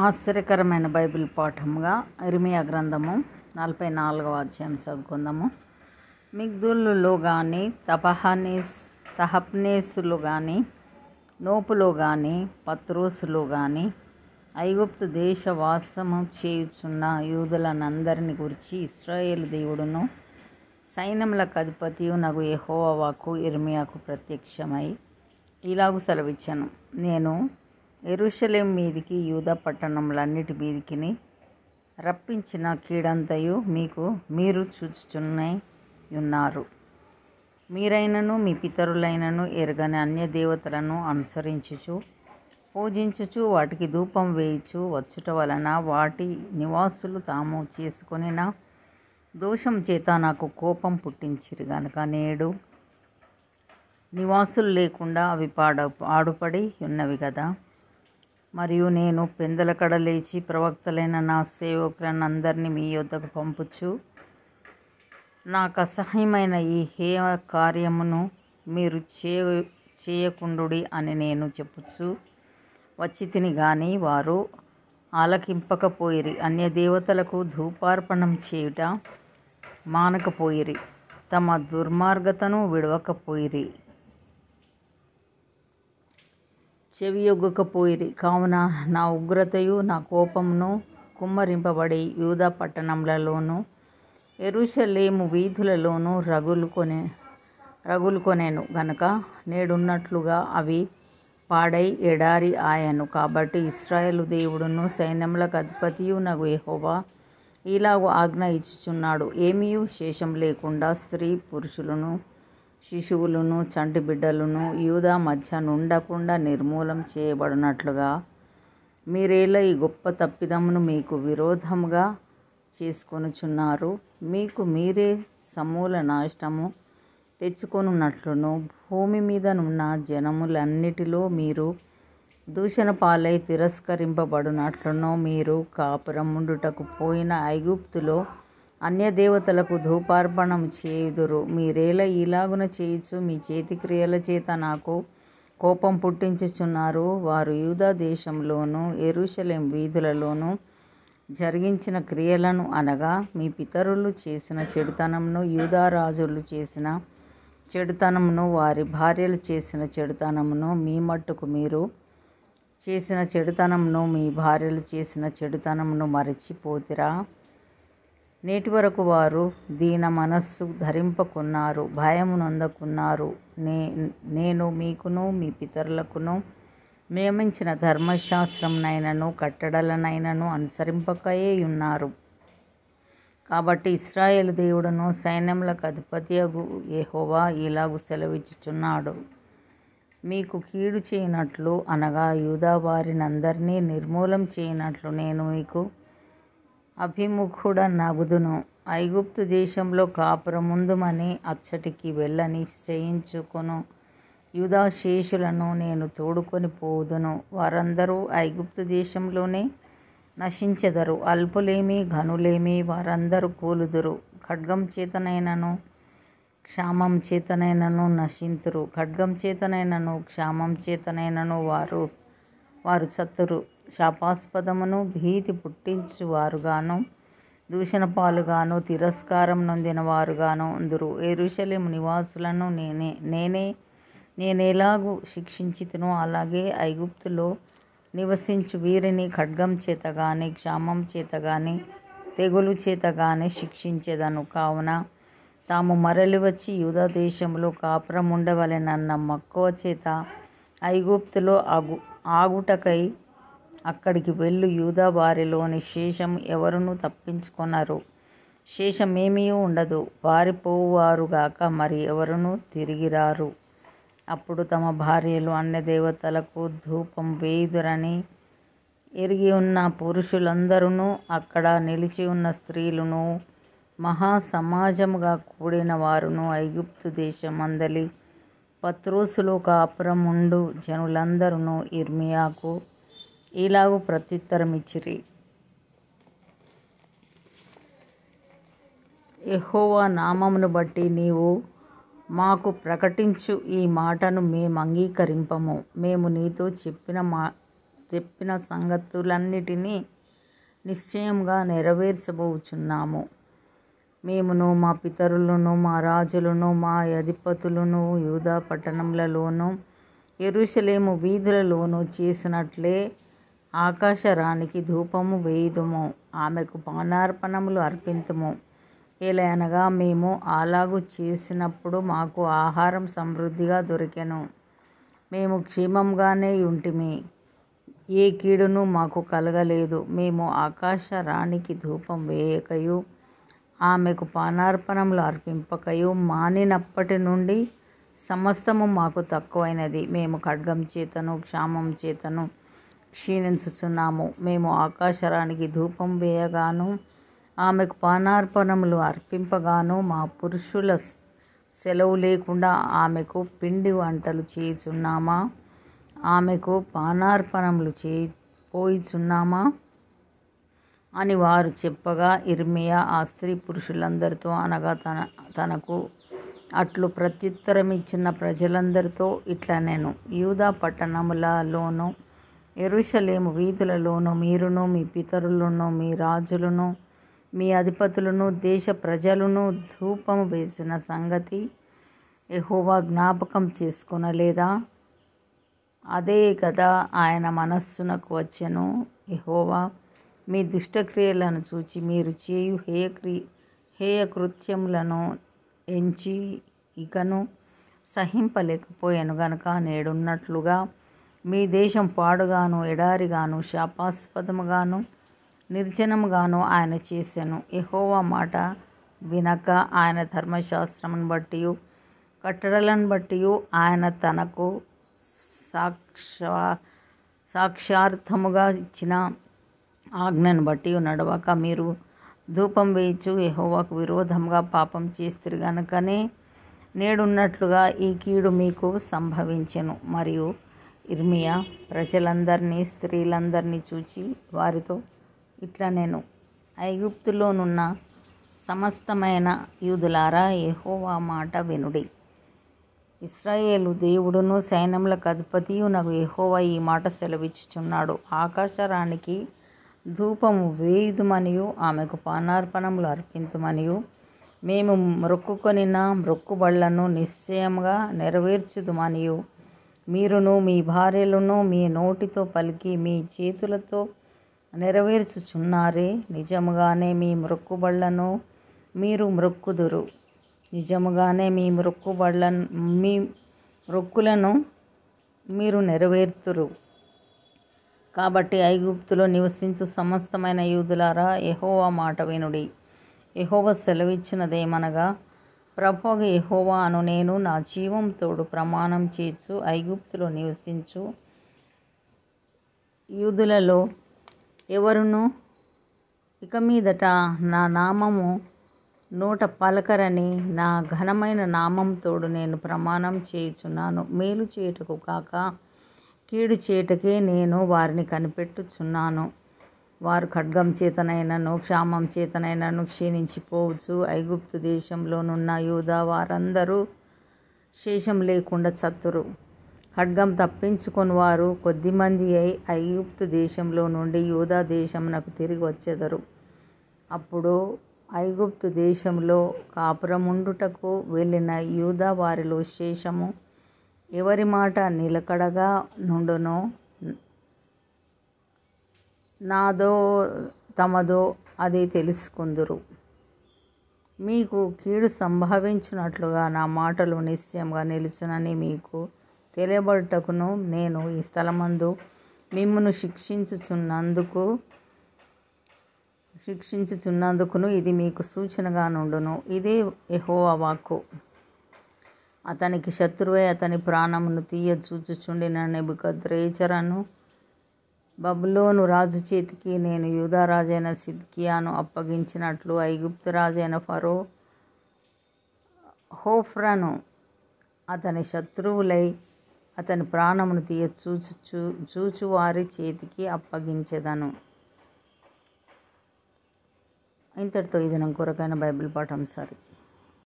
ఆశ్చర్యకరమైన బైబిల్ పాఠంగా ఇర్మియా గ్రంథము 44వ అధ్యాయం చదువుకుందాము. మిగ్దోలులో కానీ తహపనేసులో కానీ నోపులో కానీ పత్రోసులో కానీ ఐగుప్తు దేశవాసము చేయుచున్న యూదులనందరిని గురించి ఇశ్రాయేలు దేవుడును సైన్యములకు అధిపతియు నగు యెహోవా వాక్కు ఇర్మియాకు ప్రత్యక్షమై ఇలాగు సెలవిచ్చెను. నేను యెరూషలేము మీదికి యూదా పట్టణములన్నిటి మీదికి రప్పించిన కీడంతయు మీరు చూచుచునే ఉన్నారు. మీరైనను మీ పితరులైనను ఎరగని అన్య దేవతలను అనుసరించుచు పూజించుచు వాటికి ధూపం వేయుచు వచ్చుట వలన వాటి నివాసులు తాము చేసుకొనిన దోషం చేత నాకు కోపం పుట్టించిరి గనుక నేడు నివాసులు లేకుండా అవి పాడుపడి ఉన్నవి కదా. మరియు నేను పెందలకడ లేచి ప్రవక్తలైన నా సేవకులనందరినీ మీ యొద్దకు పంపుచు నాకు అసహ్యమైన ఈ హేయ కార్యమును మీరు చేయకుండుడి అని నేను చెప్పుచు వచ్చి తిని గాని వారు ఆలకింపకపోయిరి. అన్య దేవతలకు ధూపార్పణం చేయుట మానకపోయిరి, తమ దుర్మార్గతను విడవకపోయిరి, చెవియొగ్గకపోయిరి. కావున నా ఉగ్రతయు నా కోపమును కుమ్మరింపబడి యూదా పట్టణములలోను యెరూషలేము వీధులలోను రగులుకొనెను గనుక నేడున్నట్లుగా అవి పాడై ఎడారి ఆయను. కాబట్టి ఇశ్రాయేలు దేవుడును సైన్యములకు అధిపతియు నగు యెహోవా ఇలాగు ఆజ్ఞ ఇచ్చుచున్నాడు. ఏమీయు శేషం లేకుండా స్త్రీ పురుషులను శిశువులను చంటి బిడ్డలను యూదా మధ్య నుండకుండా నిర్మూలం చేయబడినట్లుగా మీరేలా ఈ గొప్ప తప్పిదమును మీకు విరోధముగా చేసుకొనుచున్నారు. మీకు మీరే సమూల నాశనము తెచ్చుకొనున్నట్లును భూమి మీదనున్న జనములన్నిటిలో మీరు దూషణ పాలై తిరస్కరింపబడినట్లును మీరు కాపురముండుటకు పోయిన ఐగుప్తులో అన్య దేవతలకు ధూపార్పణం చేయుదురు. మీరేలా ఇలాగున చేయుచు మీ చేతి క్రియల చేత నాకు కోపం పుట్టించుచున్నారు. వారు యూదా దేశంలోను యెరూషలేము వీధులలోను జరిగించిన క్రియలను అనగా మీ పితరులు చేసిన చెడుతనమును, యూదా రాజులు చేసిన చెడుతనమును, వారి భార్యలు చేసిన చెడుతనమును, మీ మట్టుకు మీరు చేసిన చెడుతనమును, మీ భార్యలు చేసిన చెడుతనమును మరచిపోతిరా? నేటి వరకు వారు దీన మనస్సు ధరింపకున్నారు, భయము నొందకున్నారు. నేను మీకును మీ పితరులకును నియమించిన ధర్మశాస్త్రంనైనను కట్టడలనైనను అనుసరింపకయే ఉన్నారు. కాబట్టి ఇశ్రాయేలు దేవుడును సైన్యములకు అధిపతియగు యెహోవా ఇలాగు సెలవిచ్చుచున్నాడు. మీకు కీడు చేయనట్లు అనగా యూదా వారినందరినీ నిర్మూలం చేయనట్లు నేను మీకు అభిముఖుడనగుదును. ఐగుప్తు దేశంలో కాపురముందుమని అచ్చటికి వెళ్ళ నిశ్చయించుకొను యూదా శేషులను నేను తోడుకొని పోదును. వారందరూ ఐగుప్తు దేశంలోనే నశించెదరు. అల్పులేమి ఘనులేమి వారందరూ కూలుదురు. ఖడ్గం చేతనైనను క్షామం చేతనైనను నశింతురు. ఖడ్గం చేతనైనను క్షామం చేతనైనను వారు చత్తురు. శాపాస్పదమును భీతి పుట్టించువారుగాను దూషణ పాలుగాను తిరస్కారం నొందిన వారుగాను ఉందురు. యెరూషలేము నివాసులను నేనెలాగు శిక్షించితినో అలాగే ఐగుప్తులో నివసించు వీరిని ఖడ్గం చేత గాని క్షామం చేత గాని తెగులు చేత గాని శిక్షించెదను. కావున తాము మరలి వచ్చి యూదా దేశంలో కాపురం ఉండవలెనన్న మక్కువ చేత ఐగుప్తులో ఆగుటకై అక్కడికి వెళ్ళు యూదా వారిలోని శేషం ఎవరునూ తప్పించుకొనరు. శేషమేమీ ఉండదు. పారిపోవువారుగాక మరి ఎవరునూ తిరిగిరారు. అప్పుడు తమ భార్యలు అన్య దేవతలకు ధూపం వేయుదురని ఎరిగి ఉన్న పురుషులందరూ అక్కడ నిలిచి ఉన్న స్త్రీలును మహా సమాజముగా కూడిన వారును ఐగుప్తు దేశమందలి పత్రోసులో కాపురముండు జనులందరూ ఇర్మియాకు ఇలాగు ప్రత్యుత్తరమిచ్చిరి. యెహోవా నామమును బట్టి నీవు మాకు ప్రకటించు ఈ మాటను మేము అంగీకరింపము. మేము నీతో చెప్పిన చెప్పిన సంగతులన్నిటినీ నిశ్చయంగా నెరవేర్చబోచున్నాము. మేమును మా పితరులను మా రాజులను మా అధిపతులను యూదా పట్టణములలోను యెరూషలేము వీధులలోను చేసినట్లే ఆకాశరాణికి ధూపము వేయుదుము, ఆమెకు పానార్పణములు అర్పింతుము. ఏలయనగా మేము అలాగు చేసినప్పుడు మాకు ఆహారం సమృద్ధిగా దొరికెను, మేము క్షేమంగానే ఉంటిమి, ఏ కీడును మాకు కలగలేదు. మేము ఆకాశ రాణికి ధూపం వేయకయు ఆమెకు పానార్పణములు అర్పింపకయు మానినప్పటి నుండి సమస్తము మాకు తక్కువైనది. మేము ఖడ్గం చేతను క్షామం చేతను క్షీణించుచున్నాము. మేము ఆకాశరానికి ధూపం వేయగాను ఆమెకు పానార్పణములు అర్పింపగాను మా పురుషుల సెలవు లేకుండా ఆమెకు పిండి వంటలు చేయుచున్నామా, ఆమెకు పానార్పణములు పోయిచున్నామా అని వారు చెప్పగా, ఇర్మియా ఆ స్త్రీ పురుషులందరితో అనగా తనకు అట్లు ప్రత్యుత్తరం ఇచ్చిన ప్రజలందరితో ఇట్లా నేను, యూదా పట్టణములలోను యెరూషలేము వీధులలోను మీరును మీ పితరులను మీ రాజులను మీ అధిపతులను దేశ ప్రజలను ధూపము వేసిన సంగతి యెహోవా జ్ఞాపకం చేసుకొనలేదా? అదే కదా ఆయన మనస్సునకు వచ్చెను. యెహోవా మీ దుష్టక్రియలను చూచి మీరు చేయు హేయ కృత్యములను ఎంచి ఇకను సహింపలేకపోయాను గనుక నేడున్నట్లుగా మీ దేశం పాడుగాను ఎడారిగాను శాపాస్పదముగాను నిర్జనముగాను ఆయన చేసెను. యెహోవా మాట వినక ఆయన ధర్మశాస్త్రమును బట్టి కట్టడలను బట్టి ఆయన తనకు సాక్షార్థముగా ఇచ్చిన ఆజ్ఞను బట్టి నడవక మీరు ధూపం వేయచ్చు యెహోవాకు విరోధంగా పాపం చేస్తురు గనుకనే నేడున్నట్లుగా ఈ కీడు మీకు సంభవించెను. మరియు ఇర్మియా ప్రజలందరినీ స్త్రీలందరినీ చూచి వారితో ఇట్లా నేను, ఐగుప్తులోనున్న సమస్తమైన యూదులారా యెహోవా మాట వినుడి. ఇశ్రాయేలు దేవుడును సైన్యములకు అధిపతియు నాకు యెహోవా ఈ మాట సెలవిచ్చుచున్నాడు. ఆకాశరానికి ధూపము వేయుదుమనియు ఆమెకు పానార్పణములు అర్పింతుమనియు మేము మొక్కుకొనిన మొక్కుబళ్లను నిశ్చయంగా నెరవేర్చుదుమనియు మీరును మీ భార్యలను మీ నోటితో పలికి మీ చేతులతో నెరవేర్చుచున్నారే. నిజముగానే మీ మొక్కుబళ్లను మీరు మొక్కుదురు, నిజముగానే మీ మొక్కులను మీరు నెరవేర్తురు. కాబట్టి ఐగుప్తులో నివసించు సమస్తమైన యూదులారా యెహోవా మాట వినుడి. యెహోవా సెలవిచ్చినదేమనగా, ప్రభువగు యెహోవా అను నేను నా జీవం తోడు ప్రమాణం చేర్చు ఐగుప్తులో నివసించు యూదులలో ఎవరును ఇక మీదట నా నామము నోట పలకరని నా ఘనమైన నామం తోడు నేను ప్రమాణం చేయుచున్నాను. మేలు చేయుటకు కాక కీడు చేయుటకే నేను వారిని కనిపెట్టుచున్నాను. వారు ఖడ్గం చేతనైనను క్షామం చేతనైనను క్షీణించిపోవచ్చు. ఐగుప్తు దేశంలోనున్న యూదా వారందరూ శేషం లేకుండా చత్తురు. ఖడ్గం తప్పించుకొని వారు కొద్దిమంది అయి ఐగుప్తు దేశంలో నుండి యూదా దేశమునకు తిరిగి వచ్చెదరు. అప్పుడు ఐగుప్తు దేశంలో కాపురముండుటకు వెళ్ళిన యూదా వారిలో శేషము ఎవరి మాట నిలకడగా నుండునో, నాదో తమదో అది తెలుసుకుందురు. మీకు కీడు సంభవించినట్లుగా నా మాటలు నిశ్చయంగా నిలుచునని మీకు తెలియబడుటకును నేను ఈ స్థలమందు మిమ్మును శిక్షించుచున్నందుకును ఇది మీకు సూచనగా నుండును. ఇదే యెహోవా వాక్కు. అతనికి శత్రువై అతని ప్రాణమును తీయ చూచుచుండిన నెబుకద్రెజరును బబులోను రాజు చేతికి నేను యూదా రాజైన సిద్కియాను అప్పగించినట్లు ఐగుప్తు రాజైన ఫరో హోఫ్రను అతని శత్రువులై అతని ప్రాణమును తీయ చూచువారి చేతికి అప్పగించెదను. ఇంతటితో ఇది నా కొరకైన బైబిల్ పాఠం సరి.